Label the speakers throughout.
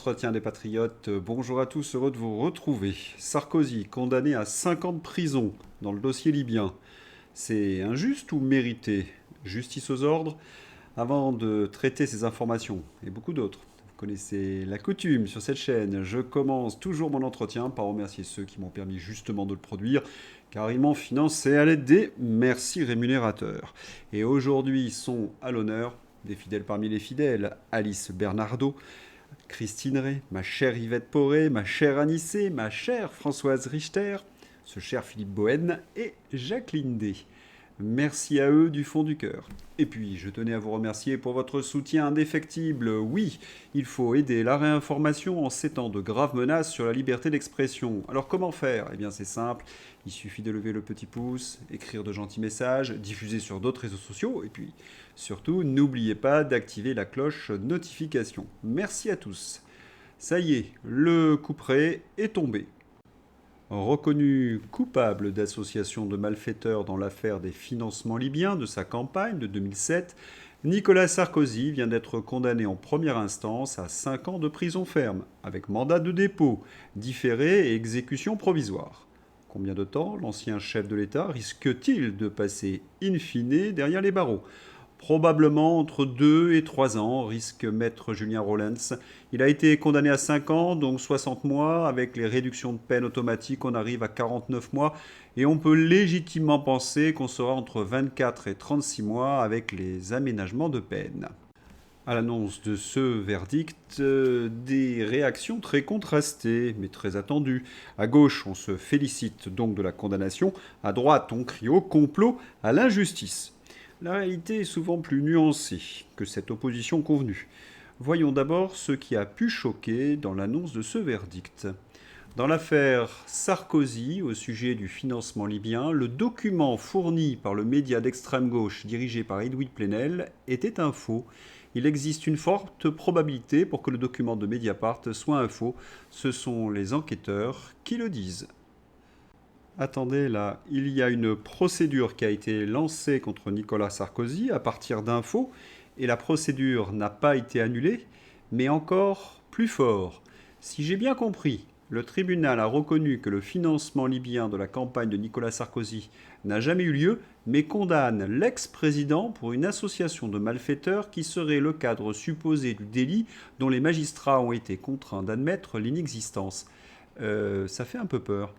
Speaker 1: L'entretien des patriotes. Bonjour à tous, heureux de vous retrouver. Sarkozy, condamné à 5 ans de prison dans le dossier libyen. C'est injuste ou mérité? Justice aux ordres. Avant de traiter ces informations et beaucoup d'autres, vous connaissez la coutume sur cette chaîne. Je commence toujours mon entretien par remercier ceux qui m'ont permis justement de le produire, car ils m'ont financé à l'aide des merci rémunérateurs. Et aujourd'hui sont à l'honneur des fidèles parmi les fidèles: Alice Bernardo, Christine Ray, ma chère Yvette Poré, ma chère Anissé, ma chère Françoise Richter, ce cher Philippe Bohen et Jacqueline D. Merci à eux du fond du cœur. Et puis, je tenais à vous remercier pour votre soutien indéfectible. Oui, il faut aider la réinformation en ces temps de graves menaces sur la liberté d'expression. Alors comment faire? Eh bien c'est simple, il suffit de lever le petit pouce, écrire de gentils messages, diffuser sur d'autres réseaux sociaux, et puis surtout, n'oubliez pas d'activer la cloche notification. Merci à tous. Ça y est, le couperet est tombé. Reconnu coupable d'association de malfaiteurs dans l'affaire des financements libyens de sa campagne de 2007, Nicolas Sarkozy vient d'être condamné en première instance à 5 ans de prison ferme, avec mandat de dépôt, différé et exécution provisoire. Combien de temps l'ancien chef de l'État risque-t-il de passer in fine derrière les barreaux? Probablement entre 2 et 3 ans, risque maître Julien Rollens. Il a été condamné à 5 ans, donc 60 mois. Avec les réductions de peine automatiques, on arrive à 49 mois. Et on peut légitimement penser qu'on sera entre 24 et 36 mois avec les aménagements de peine. À l'annonce de ce verdict, des réactions très contrastées, mais très attendues. À gauche, on se félicite donc de la condamnation. À droite, on crie au complot, à l'injustice. La réalité est souvent plus nuancée que cette opposition convenue. Voyons d'abord ce qui a pu choquer dans l'annonce de ce verdict. Dans l'affaire Sarkozy, au sujet du financement libyen, le document fourni par le média d'extrême gauche dirigé par Edoui Plenel était un faux. Il existe une forte probabilité pour que le document de Mediapart soit un faux. Ce sont les enquêteurs qui le disent. Attendez, là, il y a une procédure qui a été lancée contre Nicolas Sarkozy à partir d'infos, et la procédure n'a pas été annulée, mais encore plus fort. Si j'ai bien compris, le tribunal a reconnu que le financement libyen de la campagne de Nicolas Sarkozy n'a jamais eu lieu, mais condamne l'ex-président pour une association de malfaiteurs qui serait le cadre supposé du délit dont les magistrats ont été contraints d'admettre l'inexistence. Ça fait un peu peur.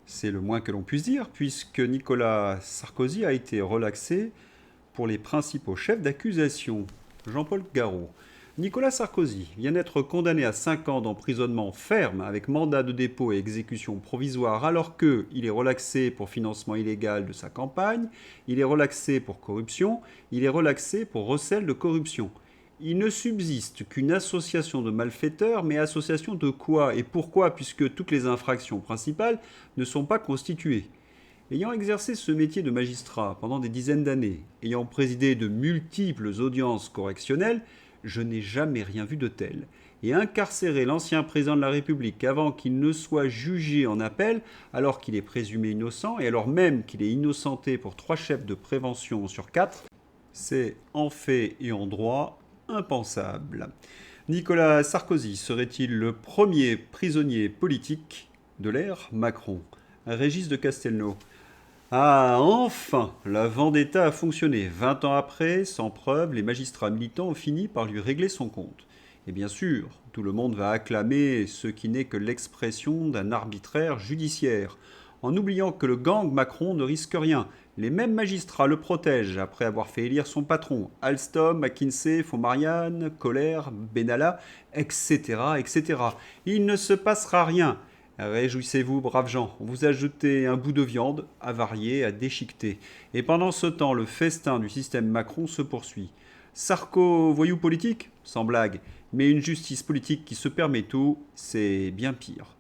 Speaker 1: C'est le moins que l'on puisse dire, puisque Nicolas Sarkozy a été relaxé pour les principaux chefs d'accusation. Jean-Paul Garot. Nicolas Sarkozy vient d'être condamné à 5 ans d'emprisonnement ferme avec mandat de dépôt et exécution provisoire alors qu'il est relaxé pour financement illégal de sa campagne, il est relaxé pour corruption, il est relaxé pour recel de corruption. Il ne subsiste qu'une association de malfaiteurs, mais association de quoi et pourquoi, puisque toutes les infractions principales ne sont pas constituées. Ayant exercé ce métier de magistrat pendant des dizaines d'années, ayant présidé de multiples audiences correctionnelles, je n'ai jamais rien vu de tel. Et incarcérer l'ancien président de la République avant qu'il ne soit jugé en appel, alors qu'il est présumé innocent, et alors même qu'il est innocenté pour 3 chefs de prévention sur 4, c'est en fait et en droit impensable. Nicolas Sarkozy serait-il le premier prisonnier politique de l'ère Macron? Régis de Castelnau. Ah, enfin, la vendetta a fonctionné. 20 ans après, sans preuve, les magistrats militants ont fini par lui régler son compte. Et bien sûr, tout le monde va acclamer ce qui n'est que l'expression d'un arbitraire judiciaire, en oubliant que le gang Macron ne risque rien. Les mêmes magistrats le protègent après avoir fait élire son patron, Alstom, McKinsey, Fomarian, Kohler, Benalla, etc., etc. Il ne se passera rien. Réjouissez-vous, braves gens, on vous ajoutez un bout de viande, avarié, à déchiqueter. Et pendant ce temps, le festin du système Macron se poursuit. Sarko, voyou politique? Sans blague. Mais une justice politique qui se permet tout, c'est bien pire.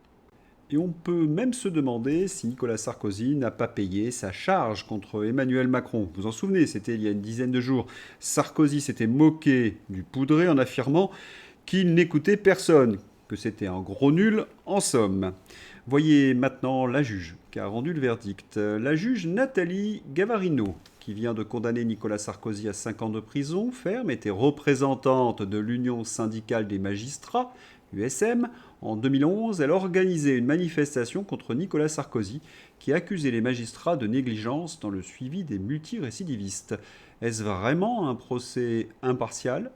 Speaker 1: Et on peut même se demander si Nicolas Sarkozy n'a pas payé sa charge contre Emmanuel Macron. Vous vous en souvenez, c'était il y a une dizaine de jours. Sarkozy s'était moqué du poudré en affirmant qu'il n'écoutait personne, que c'était un gros nul en somme. Voyez maintenant la juge qui a rendu le verdict. La juge Nathalie Gavarino, qui vient de condamner Nicolas Sarkozy à 5 ans de prison ferme, était représentante de l'Union syndicale des magistrats, USM, en 2011, elle organisait une manifestation contre Nicolas Sarkozy qui accusait les magistrats de négligence dans le suivi des multirécidivistes. Est-ce vraiment un procès impartial?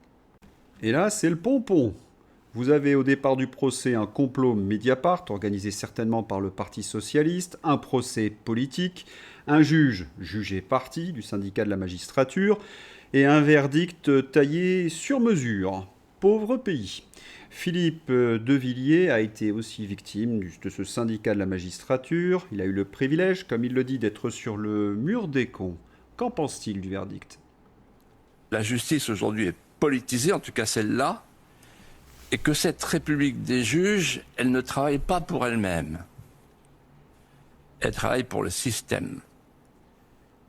Speaker 1: Et là, c'est le pompon. Vous avez au départ du procès un complot Mediapart, organisé certainement par le Parti socialiste, un procès politique, un juge jugé parti du syndicat de la magistrature, et un verdict taillé sur mesure. Pauvre pays. Philippe Devilliers a été aussi victime de ce syndicat de la magistrature. Il a eu le privilège, comme il le dit, d'être sur le mur des cons. Qu'en pense-t-il du verdict?
Speaker 2: La justice aujourd'hui est politisée, en tout cas celle-là, et que cette République des juges, elle ne travaille pas pour elle-même. Elle travaille pour le système.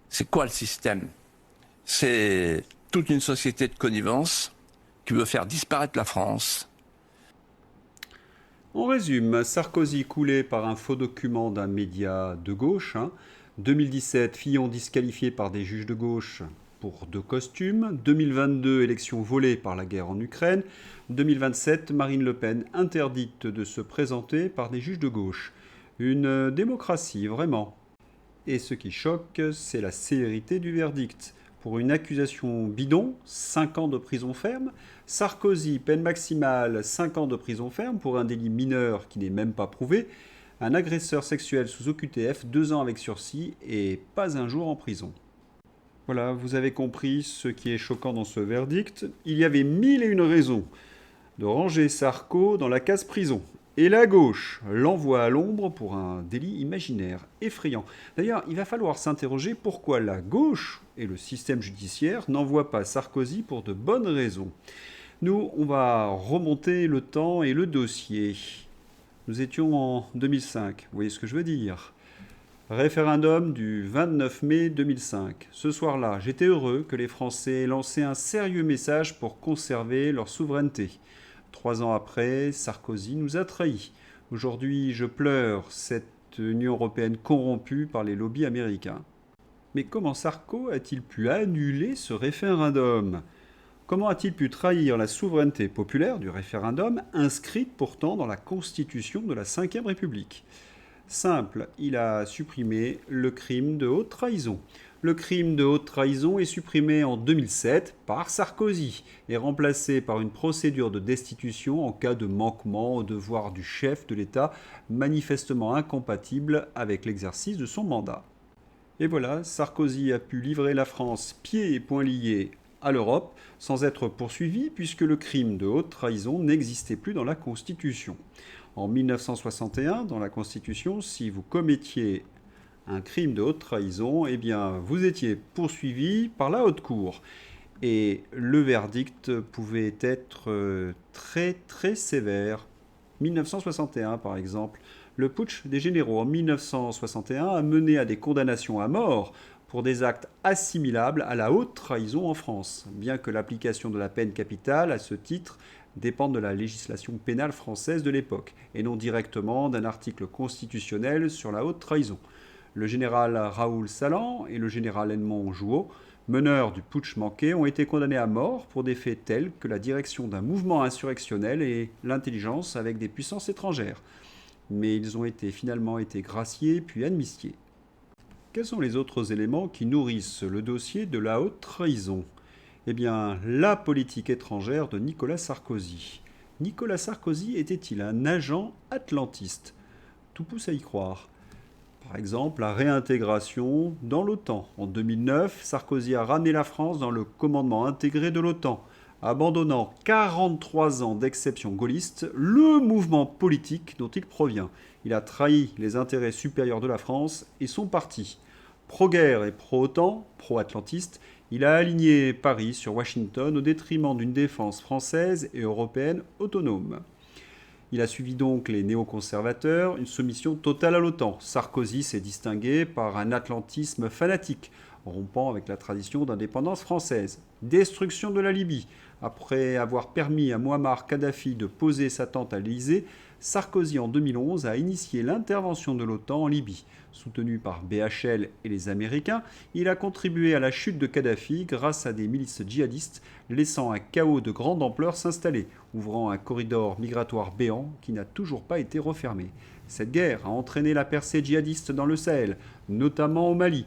Speaker 2: C'est quoi le système? C'est toute une société de connivence qui veut faire disparaître la France.
Speaker 1: On résume, Sarkozy coulé par un faux document d'un média de gauche. 2017, Fillon disqualifié par des juges de gauche pour 2 costumes. 2022, élection volée par la guerre en Ukraine. 2027, Marine Le Pen interdite de se présenter par des juges de gauche. Une démocratie, vraiment. Et ce qui choque, c'est la sévérité du verdict. Pour une accusation bidon, 5 ans de prison ferme. Sarkozy, peine maximale, 5 ans de prison ferme pour un délit mineur qui n'est même pas prouvé. Un agresseur sexuel sous OQTF, 2 ans avec sursis et pas un jour en prison. Voilà, vous avez compris ce qui est choquant dans ce verdict. Il y avait 1001 raisons de ranger Sarko dans la case prison. Et la gauche l'envoie à l'ombre pour un délit imaginaire, effrayant. D'ailleurs, il va falloir s'interroger pourquoi la gauche et le système judiciaire n'envoient pas Sarkozy pour de bonnes raisons. Nous, on va remonter le temps et le dossier. Nous étions en 2005, vous voyez ce que je veux dire? Référendum du 29 mai 2005. Ce soir-là, j'étais heureux que les Français aient lancé un sérieux message pour conserver leur souveraineté. 3 ans après, Sarkozy nous a trahis. Aujourd'hui, je pleure cette Union européenne corrompue par les lobbies américains. Mais comment Sarko a-t-il pu annuler ce référendum? Comment a-t-il pu trahir la souveraineté populaire du référendum, inscrite pourtant dans la Constitution de la Ve République? Simple, il a supprimé le crime de haute trahison. Le crime de haute trahison est supprimé en 2007 par Sarkozy et remplacé par une procédure de destitution en cas de manquement au devoir du chef de l'État manifestement incompatible avec l'exercice de son mandat. Et voilà, Sarkozy a pu livrer la France pieds et poings liés à l'Europe sans être poursuivi puisque le crime de haute trahison n'existait plus dans la Constitution. En 1961, dans la Constitution, si vous commettiez un crime de haute trahison, eh bien, vous étiez poursuivi par la haute cour. Et le verdict pouvait être très très sévère. 1961, par exemple, le putsch des généraux en 1961 a mené à des condamnations à mort pour des actes assimilables à la haute trahison en France, bien que l'application de la peine capitale, à ce titre, dépende de la législation pénale française de l'époque, et non directement d'un article constitutionnel sur la haute trahison. Le général Raoul Salan et le général Edmond Jouot, meneurs du putsch manqué, ont été condamnés à mort pour des faits tels que la direction d'un mouvement insurrectionnel et l'intelligence avec des puissances étrangères. Mais ils ont finalement été graciés puis amnistiés. Quels sont les autres éléments qui nourrissent le dossier de la haute trahison? Eh bien, la politique étrangère de Nicolas Sarkozy. Nicolas Sarkozy était-il un agent atlantiste? Tout pousse à y croire. Par exemple, la réintégration dans l'OTAN. En 2009, Sarkozy a ramené la France dans le commandement intégré de l'OTAN, abandonnant 43 ans d'exception gaulliste, le mouvement politique dont il provient. Il a trahi les intérêts supérieurs de la France et son parti. Pro-guerre et pro-OTAN, pro-atlantiste, il a aligné Paris sur Washington au détriment d'une défense française et européenne autonome. Il a suivi donc les néoconservateurs, une soumission totale à l'OTAN. Sarkozy s'est distingué par un atlantisme fanatique, rompant avec la tradition d'indépendance française. Destruction de la Libye. Après avoir permis à Mouammar Kadhafi de poser sa tente à l'Élysée, Sarkozy en 2011 a initié l'intervention de l'OTAN en Libye. Soutenu par BHL et les Américains, il a contribué à la chute de Kadhafi grâce à des milices djihadistes, laissant un chaos de grande ampleur s'installer, ouvrant un corridor migratoire béant qui n'a toujours pas été refermé. Cette guerre a entraîné la percée djihadiste dans le Sahel, notamment au Mali,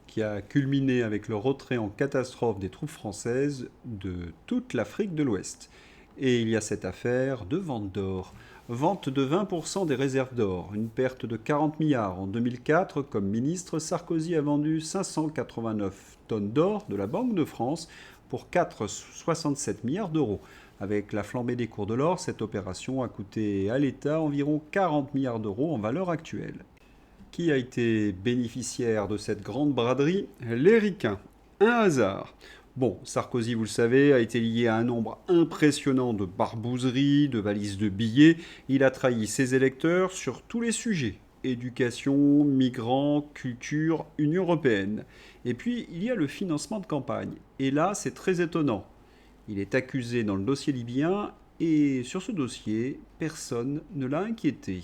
Speaker 1: qui a culminé avec le retrait en catastrophe des troupes françaises de toute l'Afrique de l'Ouest. Et il y a cette affaire de vente d'or. Vente de 20% des réserves d'or, une perte de 40 milliards. En 2004, comme ministre, Sarkozy a vendu 589 tonnes d'or de la Banque de France pour 4,67 milliards d'euros. Avec la flambée des cours de l'or, cette opération a coûté à l'État environ 40 milliards d'euros en valeur actuelle. Qui a été bénéficiaire de cette grande braderie? Les ricains. Un hasard. Bon, Sarkozy, vous le savez, a été lié à un nombre impressionnant de barbouzeries, de valises de billets. Il a trahi ses électeurs sur tous les sujets. Éducation, migrants, culture, Union européenne. Et puis, il y a le financement de campagne. Et là, c'est très étonnant. Il est accusé dans le dossier libyen et sur ce dossier, personne ne l'a inquiété.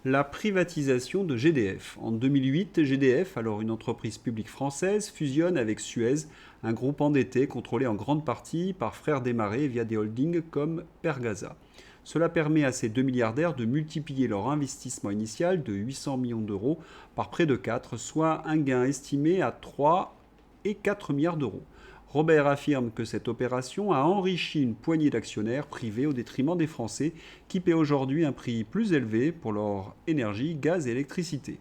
Speaker 1: La privatisation de GDF. En 2008, GDF, alors une entreprise publique française, fusionne avec Suez, un groupe endetté contrôlé en grande partie par Frères Desmarais via des holdings comme Pergaza. Cela permet à ces deux milliardaires de multiplier leur investissement initial de 800 millions d'euros par près de 4, soit un gain estimé à 3 et 4 milliards d'euros. Robert affirme que cette opération a enrichi une poignée d'actionnaires privés au détriment des Français qui paient aujourd'hui un prix plus élevé pour leur énergie, gaz et électricité.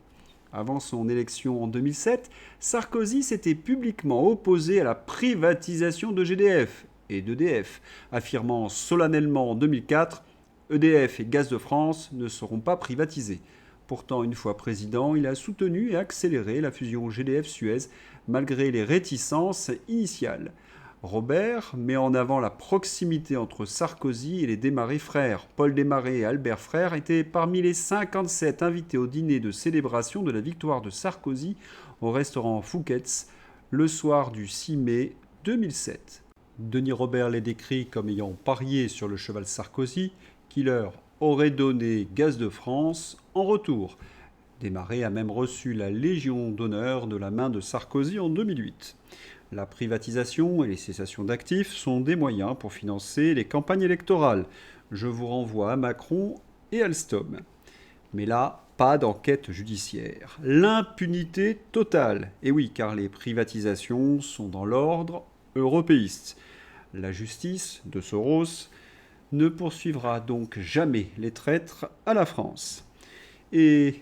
Speaker 1: Avant son élection en 2007, Sarkozy s'était publiquement opposé à la privatisation de GDF et d'EDF, affirmant solennellement en 2004 « EDF et Gaz de France ne seront pas privatisés ». Pourtant, une fois président, il a soutenu et accéléré la fusion GDF-Suez malgré les réticences initiales. Robert met en avant la proximité entre Sarkozy et les Desmarais frères. Paul Desmarais et Albert Frère étaient parmi les 57 invités au dîner de célébration de la victoire de Sarkozy au restaurant Fouquet's le soir du 6 mai 2007. Denis Robert les décrit comme ayant parié sur le cheval Sarkozy, qui leur aurait donné Gaz de France en retour. Desmarais a même reçu la Légion d'honneur de la main de Sarkozy en 2008. La privatisation et les cessations d'actifs sont des moyens pour financer les campagnes électorales. Je vous renvoie à Macron et Alstom. Mais là, pas d'enquête judiciaire. L'impunité totale. Et oui, car les privatisations sont dans l'ordre européiste. La justice de Soros ne poursuivra donc jamais les traîtres à la France. Et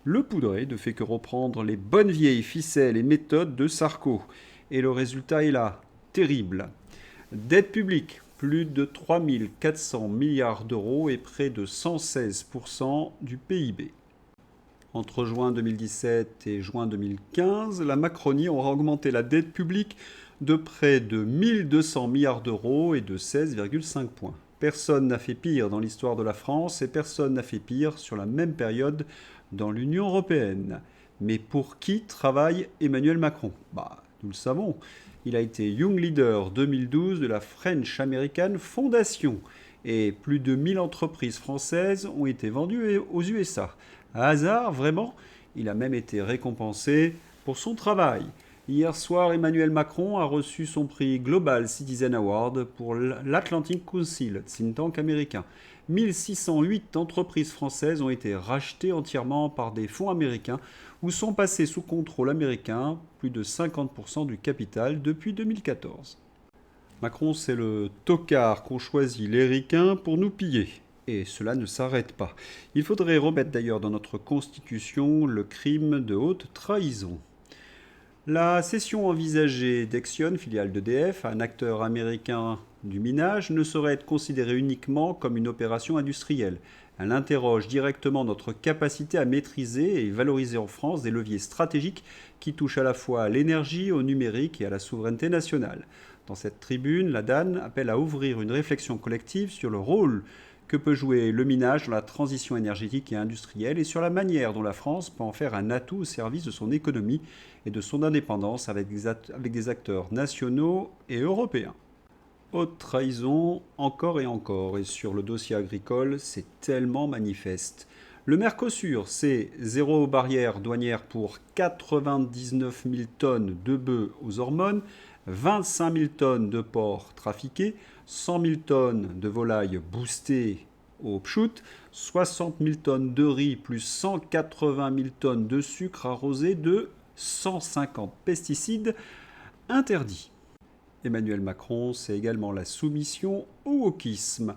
Speaker 1: le poudré ne fait que reprendre les bonnes vieilles ficelles et méthodes de Sarko. Et le résultat est là, terrible. Dette publique, plus de 3 400 milliards d'euros et près de 116% du PIB. Entre juin 2017 et juin 2015, la Macronie aura augmenté la dette publique de près de 1200 milliards d'euros et de 16,5 points. Personne n'a fait pire dans l'histoire de la France et personne n'a fait pire sur la même période dans l'Union européenne. Mais pour qui travaille Emmanuel Macron? Nous le savons. Il a été Young Leader 2012 de la French American Foundation et plus de 1000 entreprises françaises ont été vendues aux USA. À hasard, vraiment? Il a même été récompensé pour son travail. Hier soir, Emmanuel Macron a reçu son prix Global Citizen Award pour l'Atlantic Council, think tank américain. 1608 entreprises françaises ont été rachetées entièrement par des fonds américains ou sont passées sous contrôle américain, plus de 50% du capital depuis 2014. Macron, c'est le tocard qu'ont choisi les ricains pour nous piller. Et cela ne s'arrête pas. Il faudrait remettre d'ailleurs dans notre Constitution le crime de haute trahison. La cession envisagée d'Exxon, filiale d'EDF, à un acteur américain du minage, ne saurait être considérée uniquement comme une opération industrielle. Elle interroge directement notre capacité à maîtriser et valoriser en France des leviers stratégiques qui touchent à la fois à l'énergie, au numérique et à la souveraineté nationale. Dans cette tribune, la DAN appelle à ouvrir une réflexion collective sur le rôle que peut jouer le minage dans la transition énergétique et industrielle et sur la manière dont la France peut en faire un atout au service de son économie et de son indépendance avec des acteurs nationaux et européens. Haute trahison, encore et encore. Et sur le dossier agricole, c'est tellement manifeste. Le Mercosur, c'est zéro barrière douanière pour 99 000 tonnes de bœufs aux hormones, 25 000 tonnes de porc trafiqués, 100 000 tonnes de volailles boostées au pchout, 60 000 tonnes de riz plus 180 000 tonnes de sucre arrosé de 150 pesticides interdits. Emmanuel Macron, c'est également la soumission au wokisme.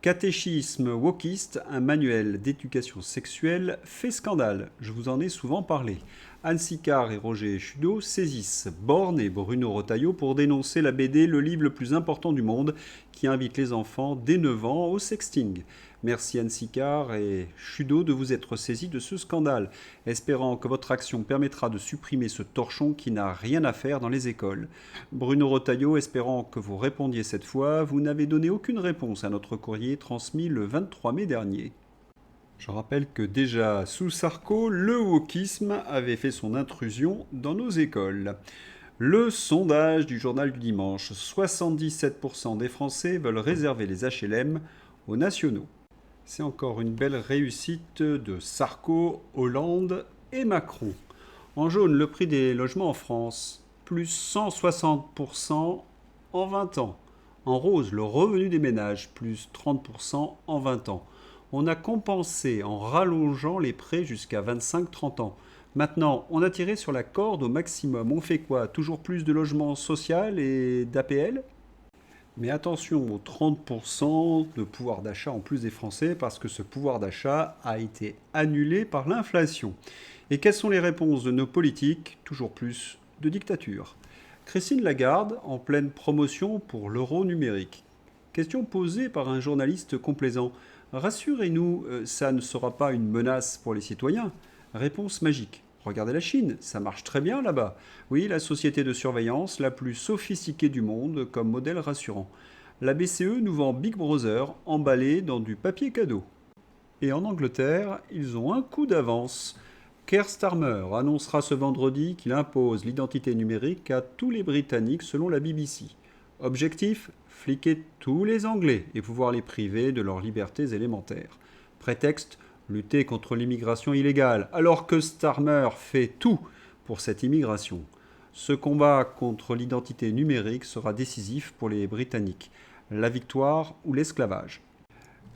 Speaker 1: Catéchisme wokiste, un manuel d'éducation sexuelle fait scandale. Je vous en ai souvent parlé. Anne Sicard et Roger Chudeau saisissent Borne et Bruno Retailleau pour dénoncer la BD, le livre le plus important du monde, qui invite les enfants dès 9 ans au sexting. Merci Anne Sicard et Chudeau de vous être saisis de ce scandale, espérant que votre action permettra de supprimer ce torchon qui n'a rien à faire dans les écoles. Bruno Retailleau, espérant que vous répondiez cette fois, vous n'avez donné aucune réponse à notre courrier transmis le 23 mai dernier. Je rappelle que déjà sous Sarko, le wokisme avait fait son intrusion dans nos écoles. Le sondage du journal du dimanche, 77% des Français veulent réserver les HLM aux nationaux. C'est encore une belle réussite de Sarko, Hollande et Macron. En jaune, le prix des logements en France, plus 160% en 20 ans. En rose, le revenu des ménages, plus 30% en 20 ans. On a compensé en rallongeant les prêts jusqu'à 25-30 ans. Maintenant, on a tiré sur la corde au maximum. On fait quoi? Toujours plus de logements sociaux et d'APL? Mais attention aux 30% de pouvoir d'achat en plus des Français, parce que ce pouvoir d'achat a été annulé par l'inflation. Et quelles sont les réponses de nos politiques? Toujours plus de dictature. Christine Lagarde, en pleine promotion pour l'euro numérique. Question posée par un journaliste complaisant. Rassurez-nous, ça ne sera pas une menace pour les citoyens. Réponse magique. Regardez la Chine, ça marche très bien là-bas. Oui, la société de surveillance la plus sophistiquée du monde comme modèle rassurant. La BCE nous vend Big Brother emballé dans du papier cadeau. Et en Angleterre, ils ont un coup d'avance. Keir Starmer annoncera ce vendredi qu'il impose l'identité numérique à tous les Britanniques selon la BBC. Objectif, fliquer tous les Anglais et pouvoir les priver de leurs libertés élémentaires. Prétexte, lutter contre l'immigration illégale, alors que Starmer fait tout pour cette immigration. Ce combat contre l'identité numérique sera décisif pour les Britanniques. La victoire ou l'esclavage.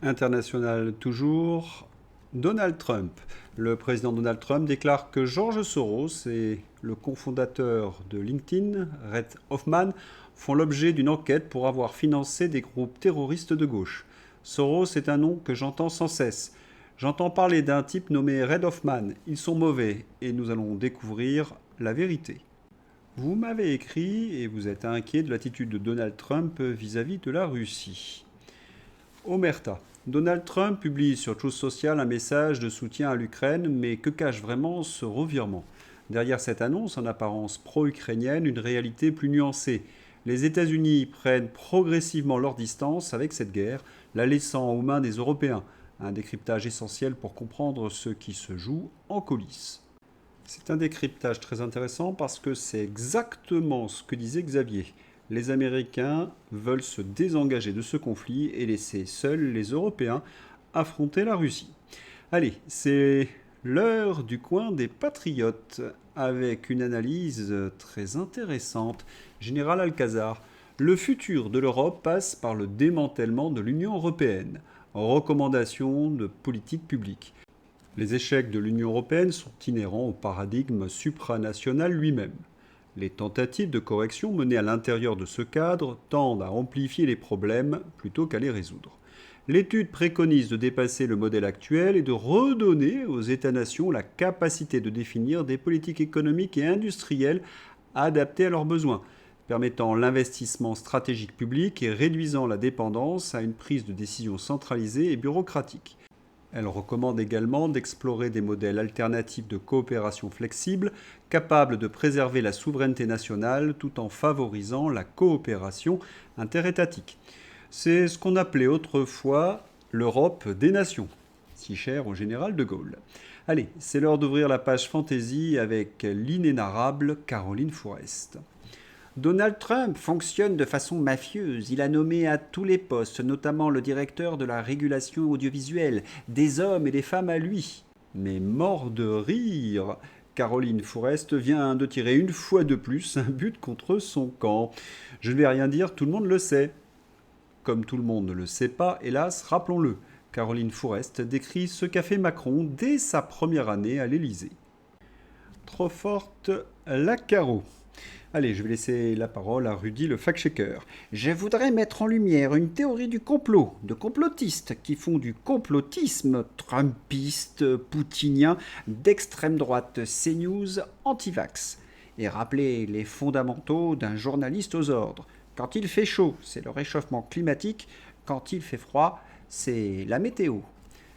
Speaker 1: International toujours, Donald Trump. Le président Donald Trump déclare que George Soros et le cofondateur de LinkedIn, Reid Hoffman, font l'objet d'une enquête pour avoir financé des groupes terroristes de gauche. Soros est un nom que j'entends sans cesse. J'entends parler d'un type nommé Reid Hoffman. Ils sont mauvais et nous allons découvrir la vérité. Vous m'avez écrit et vous êtes inquiet de l'attitude de Donald Trump vis-à-vis de la Russie. Omerta. Donald Trump publie sur Truth Social un message de soutien à l'Ukraine, mais que cache vraiment ce revirement? Derrière cette annonce en apparence pro-ukrainienne, une réalité plus nuancée. Les États-Unis prennent progressivement leur distance avec cette guerre, la laissant aux mains des Européens. Un décryptage essentiel pour comprendre ce qui se joue en coulisses. C'est un décryptage très intéressant parce que c'est exactement ce que disait Xavier. Les Américains veulent se désengager de ce conflit et laisser seuls les Européens affronter la Russie. Allez, c'est l'heure du coin des patriotes avec une analyse très intéressante. Général Alcazar, le futur de l'Europe passe par le démantèlement de l'Union européenne. Recommandations de politique publique. Les échecs de l'Union européenne sont inhérents au paradigme supranational lui-même. Les tentatives de correction menées à l'intérieur de ce cadre tendent à amplifier les problèmes plutôt qu'à les résoudre. L'étude préconise de dépasser le modèle actuel et de redonner aux États-nations la capacité de définir des politiques économiques et industrielles adaptées à leurs besoins, permettant l'investissement stratégique public et réduisant la dépendance à une prise de décision centralisée et bureaucratique. Elle recommande également d'explorer des modèles alternatifs de coopération flexible, capables de préserver la souveraineté nationale tout en favorisant la coopération interétatique. C'est ce qu'on appelait autrefois l'Europe des nations, si chère au général de Gaulle. Allez, c'est l'heure d'ouvrir la page fantaisie avec l'inénarrable Caroline Fourest. Donald Trump fonctionne de façon mafieuse. Il a nommé à tous les postes, notamment le directeur de la régulation audiovisuelle, des hommes et des femmes à lui. Mais mort de rire, Caroline Fourest vient de tirer une fois de plus un but contre son camp. Je ne vais rien dire, tout le monde le sait. Comme tout le monde ne le sait pas, hélas, rappelons-le, Caroline Fourest décrit ce qu'a fait Macron dès sa première année à l'Élysée. Trop forte la Caro. Allez, je vais laisser la parole à Rudy le fact-checker. Je voudrais mettre en lumière une théorie du complot, de complotistes qui font du complotisme trumpiste, poutinien, d'extrême droite CNews, anti-vax, et rappeler les fondamentaux d'un journaliste aux ordres. Quand il fait chaud, c'est le réchauffement climatique. Quand il fait froid, c'est la météo.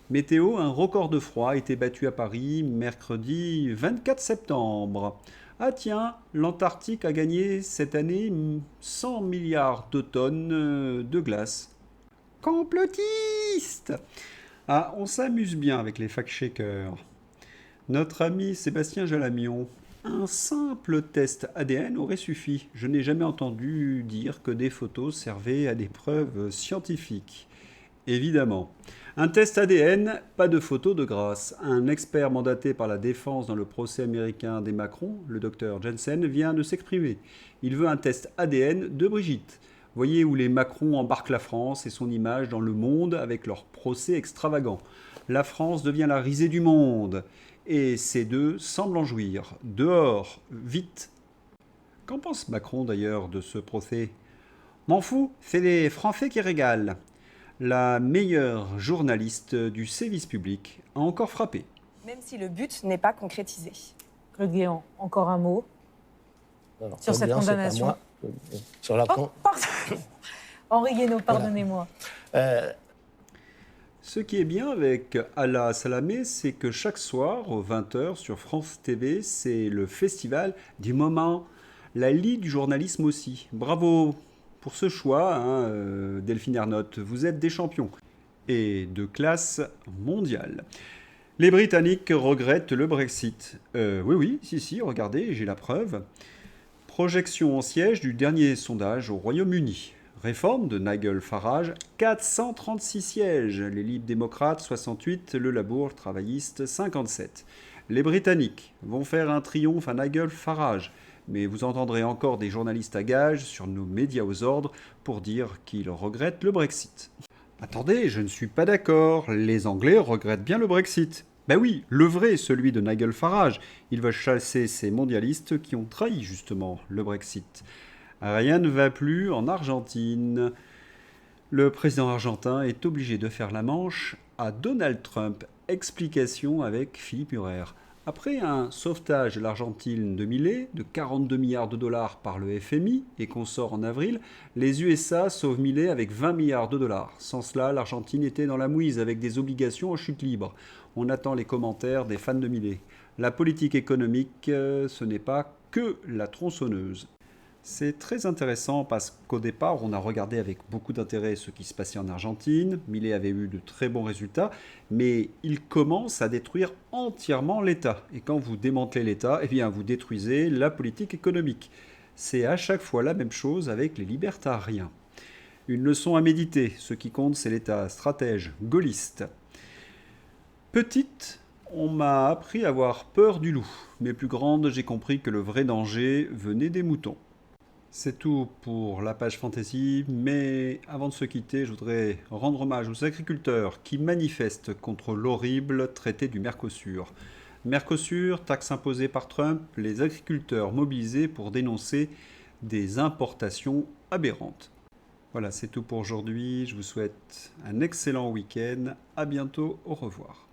Speaker 1: Météo, un record de froid a été battu à Paris mercredi 24 septembre. Ah tiens, l'Antarctique a gagné cette année 100 milliards de tonnes de glace. Complotiste! Ah, on s'amuse bien avec les fact-checkers. Notre ami Sébastien Jalamion. Un simple test ADN aurait suffi. Je n'ai jamais entendu dire que des photos servaient à des preuves scientifiques. Évidemment. Un test ADN, pas de photo de grâce. Un expert mandaté par la défense dans le procès américain des Macron, le docteur Jensen, vient de s'exprimer. Il veut un test ADN de Brigitte. Voyez où les Macron embarquent la France et son image dans le monde avec leur procès extravagant. La France devient la risée du monde. Et ces deux semblent en jouir. Dehors, vite. Qu'en pense Macron d'ailleurs de ce procès? M'en fous, c'est les Français qui régalent. La meilleure journaliste du service public a encore frappé.
Speaker 3: Même si le but n'est pas concrétisé.
Speaker 4: Claude Guéant, encore un mot
Speaker 5: Alors,
Speaker 4: sur cette
Speaker 5: bien,
Speaker 4: condamnation.
Speaker 5: Sur la
Speaker 4: Oh, pardon. Henri Guénaud, pardonnez-moi.
Speaker 1: Ce qui est bien avec Allah Salamé, c'est que chaque soir, aux 20h sur France TV, c'est le festival du moment. La Ligue du journalisme aussi. Bravo pour ce choix, hein, Delphine Ernotte. Vous êtes des champions. Et de classe mondiale. Les Britanniques regrettent le Brexit. Oui, si, regardez, j'ai la preuve. Projection en siège du dernier sondage au Royaume-Uni. Réforme de Nigel Farage, 436 sièges. Les Libres démocrates, 68. Le Labour travailliste, 57. Les Britanniques vont faire un triomphe à Nigel Farage. Mais vous entendrez encore des journalistes à gages sur nos médias aux ordres pour dire qu'ils regrettent le Brexit. Attendez, je ne suis pas d'accord. Les Anglais regrettent bien le Brexit. Ben oui, le vrai, celui de Nigel Farage. Il va chasser ces mondialistes qui ont trahi justement le Brexit. Rien ne va plus en Argentine. Le président argentin est obligé de faire la manche à Donald Trump. Explication avec Philippe Murer. Après un sauvetage de l'Argentine de Milei de 42 milliards de dollars par le FMI et qu'on sort en avril, les USA sauvent Milei avec 20 milliards de dollars. Sans cela, l'Argentine était dans la mouise avec des obligations en chute libre. On attend les commentaires des fans de Milei. La politique économique, ce n'est pas que la tronçonneuse. C'est très intéressant parce qu'au départ, on a regardé avec beaucoup d'intérêt ce qui se passait en Argentine. Milei avait eu de très bons résultats, mais il commence à détruire entièrement l'État. Et quand vous démantelez l'État, eh bien, vous détruisez la politique économique. C'est à chaque fois la même chose avec les libertariens. Une leçon à méditer. Ce qui compte, c'est l'État stratège, gaulliste. Petite, on m'a appris à avoir peur du loup. Mais plus grande, j'ai compris que le vrai danger venait des moutons. C'est tout pour la page fantasy, mais avant de se quitter, je voudrais rendre hommage aux agriculteurs qui manifestent contre l'horrible traité du Mercosur. Mercosur, taxe imposée par Trump, les agriculteurs mobilisés pour dénoncer des importations aberrantes. Voilà, c'est tout pour aujourd'hui. Je vous souhaite un excellent week-end. À bientôt, au revoir.